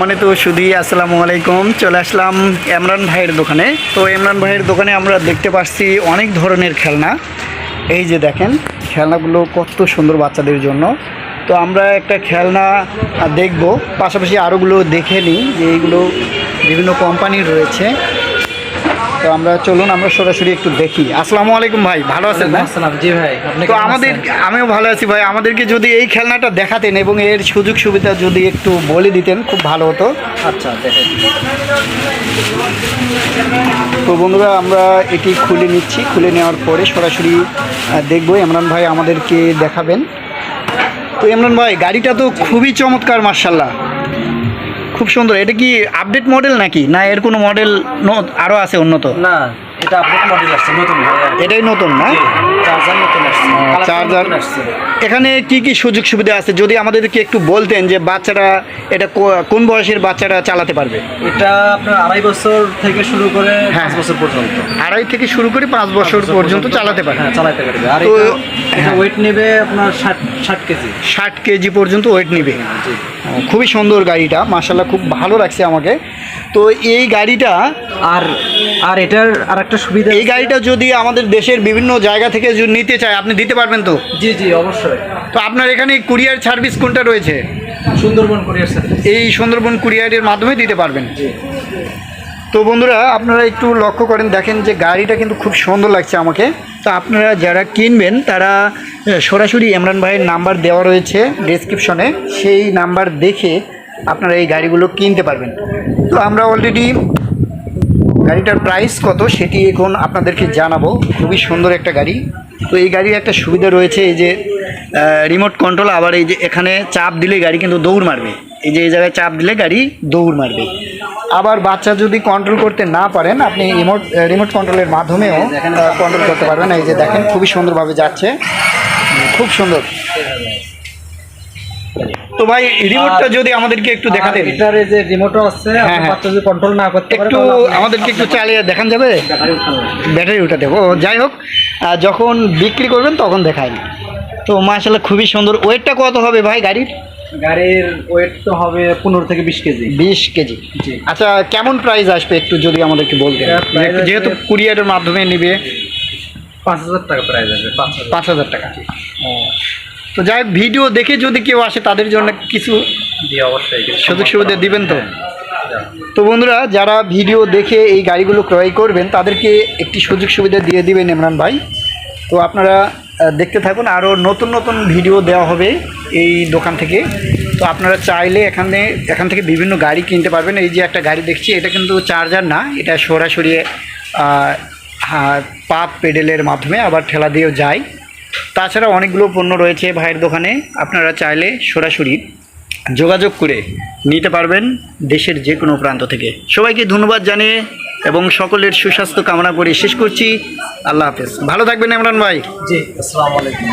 মানে তো শুধু আসসালামু আলাইকুম, চলে আসলাম ইমরান ভাইয়ের দোকানে। তো ইমরান ভাইয়ের দোকানে আমরা দেখতে পাচ্ছি অনেক ধরনের খেলনা। এই যে দেখেন খেলনাগুলো কত সুন্দর বাচ্চাদের জন্য। তো আমরা একটা খেলনা দেখব, পাশাপাশি আরোগুলো দেখে নিই যে এইগুলো বিভিন্ন কোম্পানির রয়েছে। তো আমরা চলুন আমরা সরাসরি একটু দেখি। আসসালামু আলাইকুম ভাই, ভালো আছেন? আসসালাম। জি ভাই, আপনি তো আমিও ভালো আছি ভাই। আমাদেরকে যদি এই খেলনাটা দেখাতেন এবং এর সুযোগ সুবিধা যদি একটু বলে দিতেন খুব ভালো হতো। আচ্ছা দেখেন। তো বন্ধুরা আমরা এটি খুলে নিচ্ছি, খুলে নেওয়ার পরে সরাসরি দেখবো। ইমরান ভাই আমাদেরকে দেখাবেন। তো ইমরান ভাই গাড়িটা তো খুবই চমৎকার, মার্শাল্লাহ, খুব সুন্দর। এটা কি আপডেট মডেল নাকি, না এর কোনো মডেল আরও আছে উন্নত? না, এটা আপডেট মডেল আসছে, নতুন ভাই। এটাই নতুন না? চার্জার নতুন আসছে, চার্জার আসছে। এখানে কি কি সুযোগ সুবিধা আছে যদি আমাদেরকে একটু বলতেন, যে বাচ্চারা এটা কোন বয়সের বাচ্চারা চালাতে পারবে? এটা আপনার 2.5 বছর থেকে শুরু করে 5 বছর পর্যন্ত। 2.5 থেকে শুরু করে 5 বছর পর্যন্ত চালাতে পারবে। হ্যাঁ, চালাতে পারবে। আর তো এটা ওয়েট নেবে আপনার 60 কেজি। 60 কেজি পর্যন্ত ওয়েট নেবে। জি, খুবই সুন্দর গাড়িটা, মাশাআল্লাহ, খুব ভালো লাগছে আমাকে। তো এই গাড়িটা আর এটার আর একটা সুবিধা, এই গাড়িটা যদি আমাদের দেশের বিভিন্ন জায়গা থেকে যদি নিতে চায় আপনি দিতে পারবেন তো? জি জি অবশ্যই। তো আপনার এখানে কুরিয়ার সার্ভিস কোনটা রয়েছে? Sundarban courier service. এই সুন্দরবন কুরিয়ারের মাধ্যমে দিতে পারবেন। জি। তো বন্ধুরা আপনারা একটু লক্ষ্য করেন, দেখেন যে গাড়িটা কিন্তু খুব সুন্দর লাগছে আমাকে। তো আপনারা যারা কিনবেন তারা সরাসরি ইমরান ভাইয়ের নাম্বার দেওয়া রয়েছে ডেসক্রিপশনে, সেই নাম্বার দেখে আপনারা এই গাড়িগুলো কিনতে পারবেন। তো আমরা অলরেডি গাড়িটার প্রাইস কত সেটি এখন আপনাদেরকে জানাবো। খুবই সুন্দর একটা গাড়ি। তো এই গাড়ির একটা সুবিধা রয়েছে, এই যে রিমোট কন্ট্রোল, আবার এই যে এখানে চাপ দিলে গাড়ি কিন্তু দৌড় মারবে। এই যে এই জায়গায় চাপ দিলে গাড়ি দৌড় মারবে। আবার বাচ্চা যদি কন্ট্রোল করতে না পারেন আপনি রিমোট কন্ট্রোলের মাধ্যমেও কন্ট্রোল করতে পারবেন। এই যে দেখেন খুবই সুন্দরভাবে যাচ্ছে, খুব সুন্দর। তো ভাই রিমোটটা যদি আমাদেরকে একটু দেখাতেন। এটার যে রিমোটও আছে, বাচ্চা যদি কন্ট্রোল না করতে পারে একটু আমাদেরকে একটু চালিয়ে দেখান যাবে? ব্যাটারি উঠাতে হবে। যাই হোক, যখন বিক্রি করবেন তখন দেখায়। তো মাশাআল্লাহ খুবই সুন্দর। ওয়েটটা কত হবে ভাই গাড়ির? গাড়ির ওয়েট তো হবে 15 থেকে 20 কেজি। 20 কেজি। আচ্ছা, কেমন প্রাইস আসবে একটু যদি আমাদেরকে বলতেন? যেহেতু কুরিয়ারের মাধ্যমে নেবে। 5,000 টাকা প্রাইস আসবে। 5,000 টাকা। তো যাই হোক, ভিডিও দেখে যদি কেউ আসে তাদের জন্য কিছু অবশ্যই সুযোগ সুবিধা দিবেন তো? তো বন্ধুরা যারা ভিডিও দেখে এই গাড়িগুলো ক্রয় করবেন তাদেরকে একটি সুযোগ সুবিধা দিয়ে দিবেন ইমরান ভাই। তো আপনারা দেখতে থাকুন, আরও নতুন নতুন ভিডিও দেওয়া হবে এই দোকান থেকে। তো আপনারা চাইলে এখান থেকে বিভিন্ন গাড়ি কিনতে পারবেন। এই যে একটা গাড়ি দেখছি, এটা কিন্তু চার্জার না, এটা সরাসরি পাপ পেডেলের মাধ্যমে আবার ঠেলা দিয়েও যায়। তাছাড়া অনেকগুলো পণ্য রয়েছে ভাইয়ের দোকানে, আপনারা চাইলে সরাসরি যোগাযোগ করে নিতে পারবেন দেশের যে কোনো প্রান্ত থেকে। সবাইকে ধন্যবাদ জানিয়ে এবং সকলের সুস্বাস্থ্য কামনা করে শেষ করছি। আল্লাহ হাফেজ, ভালো থাকবেন ইমরান ভাই। জি, আসসালামু আলাইকুম।